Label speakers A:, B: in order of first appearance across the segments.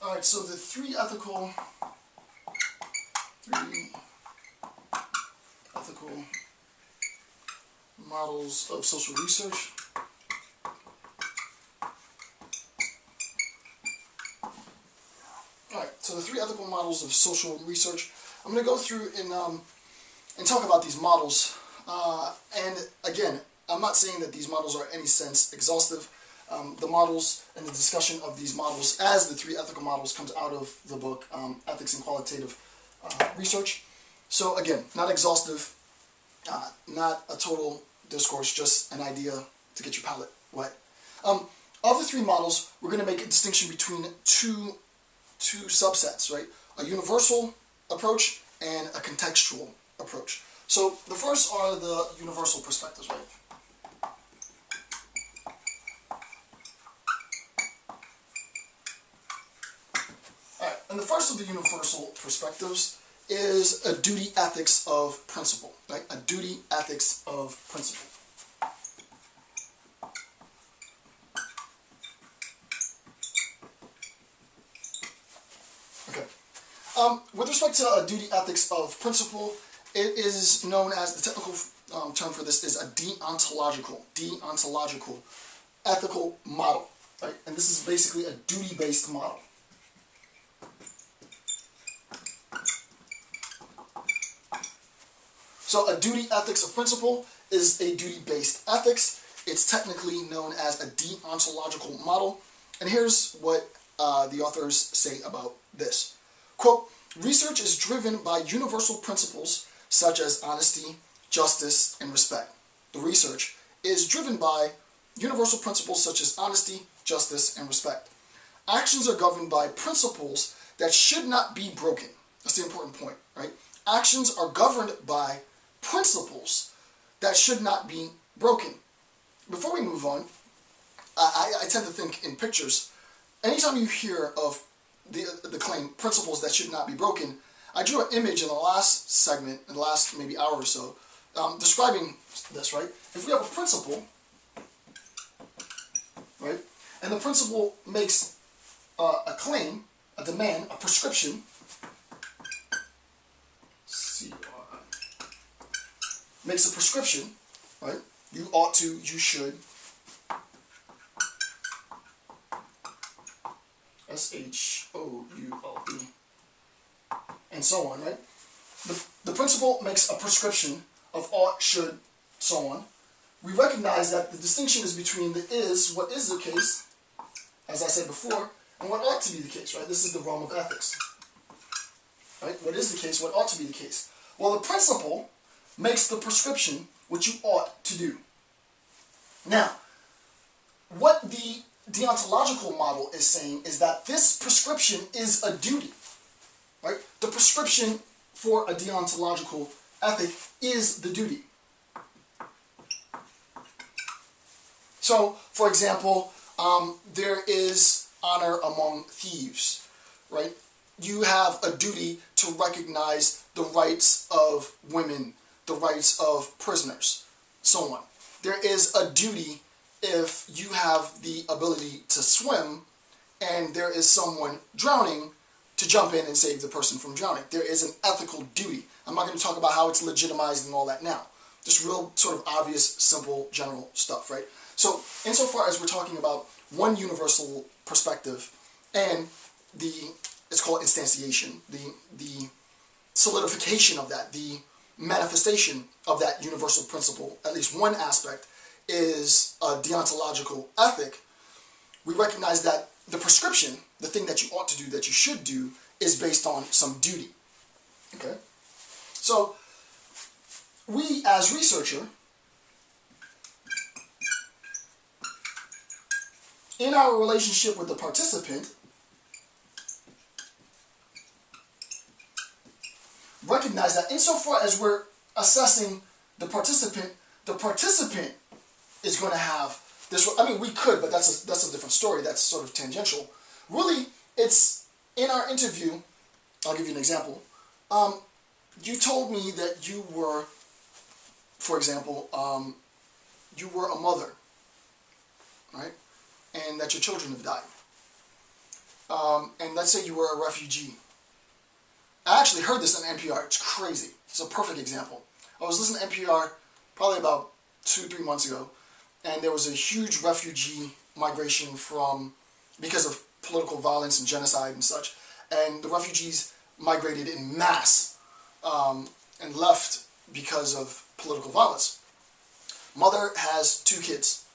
A: Alright, so the three ethical models of social research. Alright, so the three ethical models of social research. I'm going to go through and talk about these models. And again, I'm not saying that these models are in any sense exhaustive. The models and the discussion of these models as the three ethical models comes out of the book Ethics in Qualitative Research. So again, not exhaustive, not a total discourse, just an idea to get your palate wet. Of the three models, we're going to make a distinction between two subsets, right? A universal approach and a contextual approach. So the first are the universal perspectives, right? Alright, and the first of the universal perspectives is a duty ethics of principle, right? A duty ethics of principle. Okay. With respect to a duty ethics of principle, it is known as, the technical term for this is a deontological ethical model, right? And this is basically a duty-based model. So a duty ethics of principle is a duty-based ethics. It's technically known as a deontological model. And here's what the authors say about this. Quote, research is driven by universal principles such as honesty, justice, and respect. The research is driven by universal principles such as honesty, justice, and respect. Actions are governed by principles that should not be broken. That's the important point, right? Actions are governed by principles that should not be broken. Before we move on, I tend to think in pictures. Anytime you hear of the claim, principles that should not be broken, I drew an image in the last segment, in the last maybe hour or so, describing this, right? If we have a principle, right, and the principle makes a claim, a demand, a prescription, makes a prescription, right? You ought to, you should. S-H-O-U-L-E. And so on, right? The principle makes a prescription of ought, should, so on. We recognize that the distinction is between the is, what is the case, as I said before, and what ought to be the case, right? This is the realm of ethics. Right? What is the case, what ought to be the case? Well, the principle makes the prescription what you ought to do. Now, what the deontological model is saying is that this prescription is a duty. Right? The prescription for a deontological ethic is the duty. So, for example, there is honor among thieves, right? You have a duty to recognize the rights of women, the rights of prisoners, so on. There is a duty if you have the ability to swim and there is someone drowning to jump in and save the person from drowning. There is an ethical duty. I'm not going to talk about how it's legitimized and all that now. Just real sort of obvious, simple, general stuff, right? So, insofar as we're talking about one universal perspective and it's called instantiation, the solidification of that, the manifestation of that universal principle, at least one aspect, is a deontological ethic. We recognize that the prescription, the thing that you ought to do, that you should do, is based on some duty. Okay? So, we as researcher, in our relationship with the participant, recognize that insofar as we're assessing the participant is going to have this. I mean, we could, but that's a different story. That's sort of tangential. Really, it's in our interview. I'll give you an example. You told me that you were, for example, you were a mother, right? And that your children have died. and let's say you were a refugee. I actually heard this on NPR. It's crazy. It's a perfect example. I was listening to NPR probably about 2-3 months ago, and there was a huge refugee migration because of political violence and genocide and such, and the refugees migrated in mass and left because of political violence. Mother has 2 kids.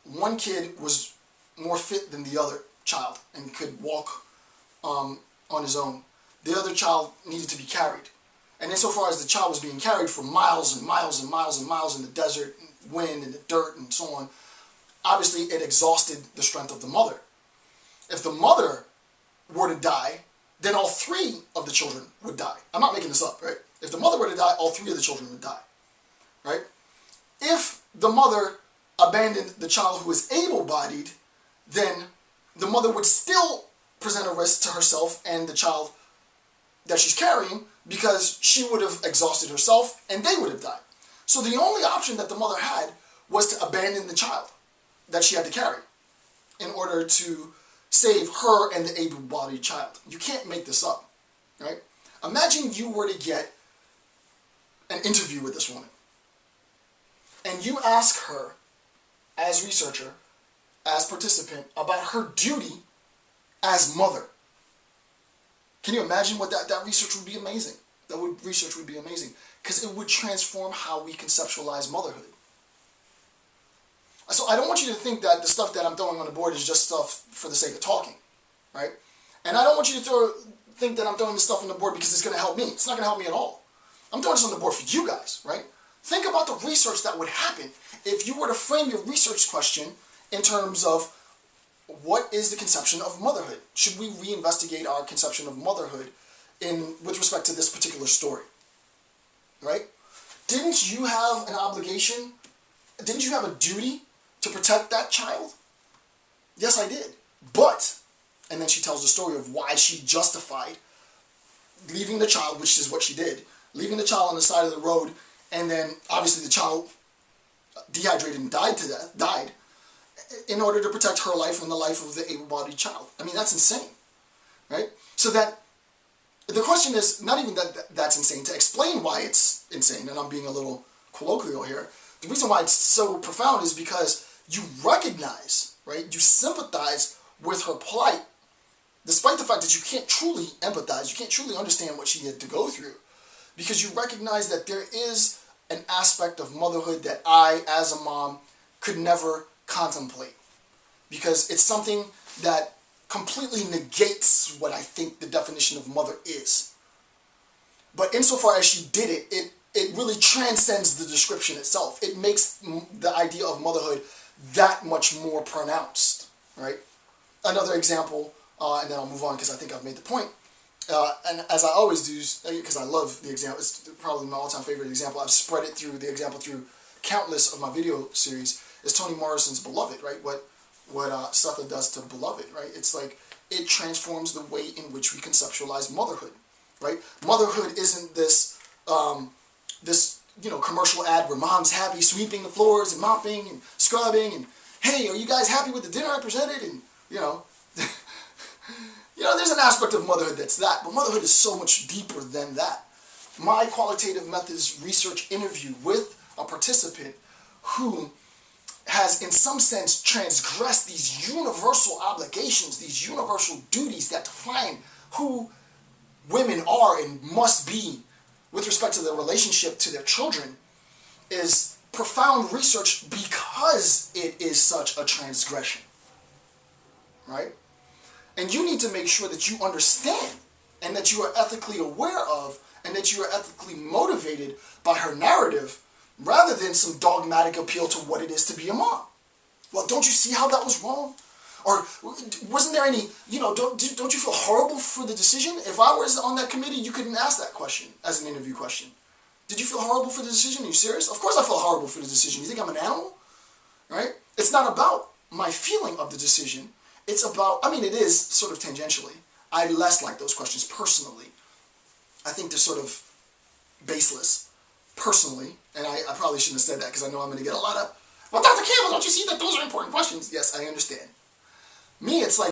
A: One kid was more fit than the other child and could walk on his own. The other child needed to be carried. And insofar as the child was being carried for miles and miles and miles and miles in the desert, wind and the dirt and so on, obviously it exhausted the strength of the mother. If the mother were to die, then all 3 of the children would die. I'm not making this up, right? If the mother were to die, all 3 of the children would die, right? If the mother abandoned the child who is able-bodied, then the mother would still present a risk to herself and the child that she's carrying, because she would have exhausted herself and they would have died. So the only option that the mother had was to abandon the child that she had to carry in order to save her and the able-bodied child. You can't make this up, right? Imagine you were to get an interview with this woman, and you ask her, as researcher, as participant, about her duty as mother. Can you imagine what that research would be amazing? Research would be amazing, because it would transform how we conceptualize motherhood. So I don't want you to think that the stuff that I'm throwing on the board is just stuff for the sake of talking, right? And I don't want you to think that I'm throwing this stuff on the board because it's going to help me. It's not going to help me at all. I'm throwing this on the board for you guys, right? Think about the research that would happen if you were to frame your research question in terms of what is the conception of motherhood? Should we reinvestigate our conception of motherhood with respect to this particular story, right? Didn't you have an obligation? Didn't you have a duty to protect that child? Yes, I did. But, and then she tells the story of why she justified leaving the child, which is what she did, leaving the child on the side of the road, and then obviously the child dehydrated and died in order to protect her life and the life of the able-bodied child. I mean, that's insane, right? So that the question is not even that that's insane. To explain why it's insane, and I'm being a little colloquial here, the reason why it's so profound is because you recognize, right? You sympathize with her plight, despite the fact that you can't truly empathize, you can't truly understand what she had to go through, because you recognize that there is an aspect of motherhood that I, as a mom, could never contemplate, because it's something that completely negates what I think the definition of mother is. But insofar as she did it, it really transcends the description itself. It makes the idea of motherhood that much more pronounced, right? Another example, and then I'll move on because I think I've made the point. And as I always do, because I love the example, it's probably my all-time favorite example. I've spread it through the example through countless of my video series. Is Toni Morrison's Beloved, right? What Setha does to Beloved, right? It's like it transforms the way in which we conceptualize motherhood, right? Motherhood isn't this commercial ad where mom's happy sweeping the floors and mopping and scrubbing and, hey, are you guys happy with the dinner I presented? And there's an aspect of motherhood that's that, but motherhood is so much deeper than that. My Qualitative Methods research interview with a participant who has, in some sense, transgressed these universal obligations, these universal duties that define who women are and must be with respect to their relationship to their children, is profound research because it is such a transgression, right? And you need to make sure that you understand and that you are ethically aware of and that you are ethically motivated by her narrative rather than some dogmatic appeal to what it is to be a mom. Well, don't you see how that was wrong? Or wasn't there any, don't you feel horrible for the decision? If I was on that committee, you couldn't ask that question as an interview question. Did you feel horrible for the decision? Are you serious? Of course I feel horrible for the decision. You think I'm an animal? Right? It's not about my feeling of the decision. It's about, it is sort of tangentially. I less like those questions personally. I think they're sort of baseless, personally. And I probably shouldn't have said that because I know I'm going to get a lot of, well, Dr. Campbell, don't you see that those are important questions? Yes, I understand. Me, it's like,